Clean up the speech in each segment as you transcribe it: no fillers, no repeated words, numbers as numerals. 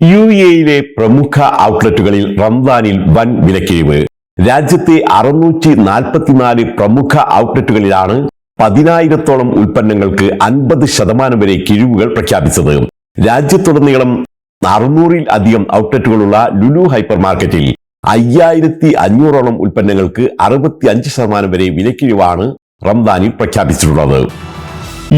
UAE പ്രമുഖ ഔട്ട്ലെറ്റുകളിൽ റംദാനിൽ വൻ വിലക്കിഴിവ്. രാജ്യത്തെ 644 പ്രമുഖ ഔട്ട്ലെറ്റുകളിലാണ് 10,000-ഓളം ഉൽപ്പന്നങ്ങൾക്ക് 50% വരെ കിഴിവുകൾ പ്രഖ്യാപിച്ചത്. രാജ്യത്തുടനീളം 600-ൽ-അധികം ഔട്ട്ലെറ്റുകളുള്ള ലുലു ഹൈപ്പർ മാർക്കറ്റിൽ 5,500-ഓളം ഉൽപ്പന്നങ്ങൾക്ക് 65% വരെ വിലക്കിഴിവാണ് റംദാനിൽ പ്രഖ്യാപിച്ചിട്ടുള്ളത്.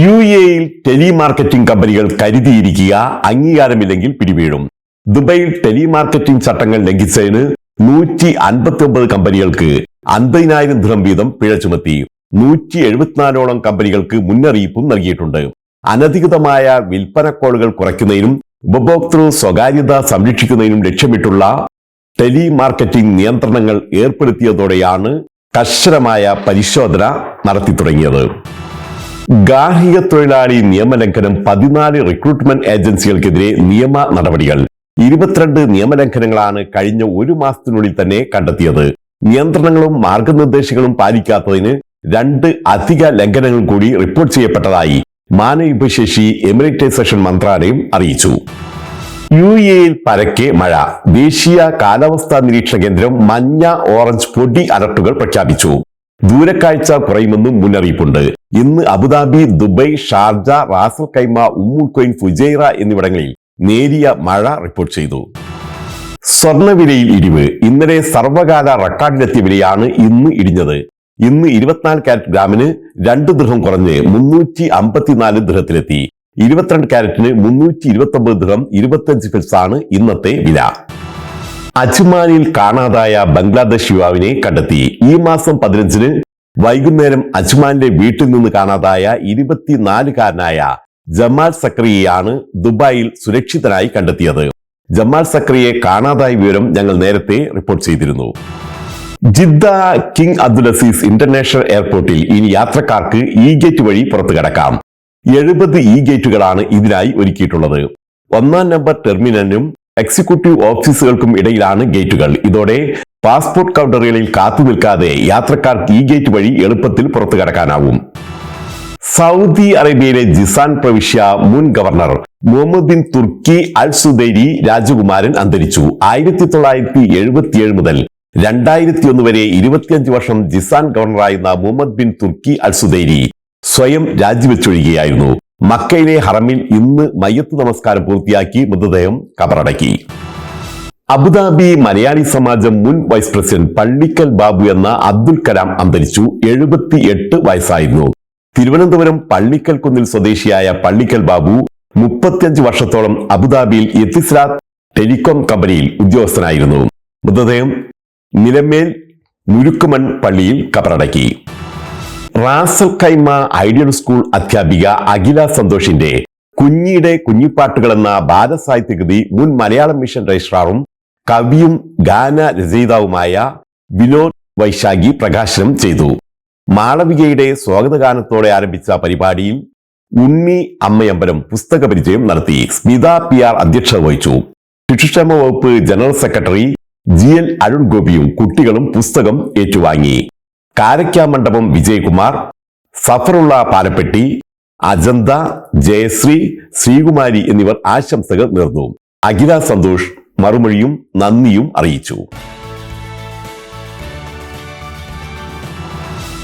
UAE ടെലിമാർക്കറ്റിംഗ് കമ്പനികൾ കരുതിയിരിക്കുക, അംഗീകാരമില്ലെങ്കിൽ പിടിവീഴും. ദുബൈയിൽ ടെലിമാർക്കറ്റിംഗ് ചട്ടങ്ങൾ ലംഘിച്ചതിന് 159 കമ്പനികൾക്ക് 50,000 ദിർഹം വീതം പിഴ ചുമത്തി. 174-ഓളം കമ്പനികൾക്ക് മുന്നറിയിപ്പും നൽകിയിട്ടുണ്ട്. അനധികൃതമായ വിൽപ്പന കോളുകൾ കുറയ്ക്കുന്നതിനും ഉപഭോക്തൃ സ്വകാര്യത സംരക്ഷിക്കുന്നതിനും ലക്ഷ്യമിട്ടുള്ള ടെലിമാർക്കറ്റിംഗ് നിയന്ത്രണങ്ങൾ ഏർപ്പെടുത്തിയതോടെയാണ് കർശനമായ പരിശോധന നടത്തി തുടങ്ങിയത്. ഗാർഹിക തൊഴിലാളി നിയമലംഘനം 14 റിക്രൂട്ട്മെന്റ് ഏജൻസികൾക്കെതിരെ നിയമ നടപടികൾ. 22 നിയമലംഘനങ്ങളാണ് കഴിഞ്ഞ ഒരു മാസത്തിനുള്ളിൽ തന്നെ കണ്ടെത്തിയത്. നിയന്ത്രണങ്ങളും മാർഗനിർദ്ദേശങ്ങളും പാലിക്കാത്തതിന് 2 അധിക ലംഘനങ്ങൾ കൂടി റിപ്പോർട്ട് ചെയ്യപ്പെട്ടതായി മാനവവിഭവശേഷി എമിറേറ്റൈസേഷൻ മന്ത്രാലയം അറിയിച്ചു. UAE പരക്കെ മഴ. ദേശീയ കാലാവസ്ഥാ നിരീക്ഷണ കേന്ദ്രം മഞ്ഞ, ഓറഞ്ച്, പൊടി അലർട്ടുകൾ പ്രഖ്യാപിച്ചു. ദൂരക്കാഴ്ച കുറയുമെന്നും മുന്നറിയിപ്പുണ്ട്. ഇന്ന് Abu Dhabi, Dubai, Sharjah, Ras al Khaimah, ഉമ്മുൽ ഖുവൈൻ, ഫുജൈറ എന്നിവിടങ്ങളിൽ നേരിയ മഴ റിപ്പോർട്ട് ചെയ്തു. സ്വർണ്ണവിലയിൽ ഇടിവ്. ഇന്നലെ സർവകാല റെക്കോർഡിലെത്തിയ വിലയാണ് ഇന്ന് ഇടിഞ്ഞത്. ഇന്ന് 24 കാരറ്റ് ഗ്രാമിന് 2 ദിർഹം കുറഞ്ഞ് 354 ദിർഹത്തിലെത്തി. 22 കാരറ്റിന് 329 ദിർഹം 25 ഫിൽസാണ് ഇന്നത്തെ വില. അജ്മാനിൽ കാണാതായ ബംഗ്ലാദേശ് യുവാവിനെ കണ്ടെത്തി. ഈ മാസം 15-ന് വൈകുന്നേരം അജ്മാനിലെ വീട്ടിൽ നിന്ന് കാണാതായ 24-കാരനായ ജമാൽ സക്രിയെയാണ് ദുബായിൽ സുരക്ഷിതനായി കണ്ടെത്തിയത്. ജമാൽ സക്രിയെ കാണാതായ വിവരം ഞങ്ങൾ നേരത്തെ റിപ്പോർട്ട് ചെയ്തിരുന്നു. ജിദ്ദ കിങ് അബ്ദുൽ-അസീസ് ഇന്റർനാഷണൽ എയർപോർട്ടിൽ ഇനി യാത്രക്കാർക്ക് ഗേറ്റ് വഴി പുറത്തു കടക്കാം. 70 ഗേറ്റുകളാണ് ഇതിനായി ഒരുക്കിയിട്ടുള്ളത്. 1-ാം നമ്പർ ടെർമിനലിനും എക്സിക്യൂട്ടീവ് ഓഫീസുകൾക്കും ഇടയിലാണ് ഗേറ്റുകൾ. ഇതോടെ പാസ്പോർട്ട് കൗണ്ടറുകളിൽ കാത്തു നിൽക്കാതെ യാത്രക്കാർക്ക് ഗേറ്റ് വഴി എളുപ്പത്തിൽ പുറത്തു കടക്കാനാവും. സൗദി അറേബ്യയിലെ ജിസാൻ പ്രവിശ്യ മുൻ ഗവർണർ മുഹമ്മദ് ബിൻ തുർക്കി അൽ സുദൈരി രാജകുമാരൻ അന്തരിച്ചു. 1977 മുതൽ 2001 വരെ 25 വർഷം ജിസാൻ ഗവർണറായിരുന്ന മുഹമ്മദ് ബിൻ തുർക്കി അൽ സുദൈരി സ്വയം രാജിവെച്ചൊഴിയുകയായിരുന്നു. മക്കയിലെ ഹറമിൽ ഇന്ന് മയ്യത്ത് നമസ്കാരം പൂർത്തിയാക്കി മൃതദേഹം കബറടക്കി. അബുദാബി മലയാളി സമാജം മുൻ വൈസ് പ്രസിഡന്റ് പള്ളിക്കൽ ബാബു എന്ന അബ്ദുൽ കലാം അന്തരിച്ചു. 78 വയസ്സായിരുന്നു. തിരുവനന്തപുരം പള്ളിക്കൽ കുന്നിൽ സ്വദേശിയായ പള്ളിക്കൽ ബാബു 35 വർഷത്തോളം അബുദാബിയിൽ എത്തിസ്ലാത്ത് ടെലികോം കമ്പനിയിൽ ഉദ്യോഗസ്ഥനായിരുന്നു. മൃതദേഹം നിലമേൽ മുരുക്കുമൺ പള്ളിയിൽ കബറടക്കി. റാസൽ ഖൈമ ഐഡിയൽ സ്കൂൾ അധ്യാപിക അഖില സന്തോഷിന്റെ കുഞ്ഞിയുടെ കുഞ്ഞിപ്പാട്ടുകൾ എന്ന ബാലസാഹിത്യകൃതി മുൻ മലയാളം മിഷൻ രജിസ്ട്രാറും കവിയും ഗാന രചയിതാവുമായ വിനോദ് വൈശാഖി പ്രകാശനം ചെയ്തു. മാളവികയുടെ സ്വാഗതഗാനത്തോടെ ആരംഭിച്ച പരിപാടിയിൽ ഉണ്ണി അമ്മയമ്പലം പുസ്തക പരിചയം നടത്തി. സ്മിത PR അധ്യക്ഷത വഹിച്ചു. ശിശുക്ഷേമ വകുപ്പ് ജനറൽ സെക്രട്ടറി GL അരുൺ ഗോപിയും കുട്ടികളും പുസ്തകം ഏറ്റുവാങ്ങി. കാരക്കാമണ്ഡപം വിജയകുമാർ, സഫറുള്ള പാലപ്പെട്ടി, അജന്ത, ജയശ്രീ, ശ്രീകുമാരി എന്നിവർ ആശംസകൾ നേർന്നു. അഖില സന്തോഷ് മറുമൊഴിയും നന്ദിയും അറിയിച്ചു.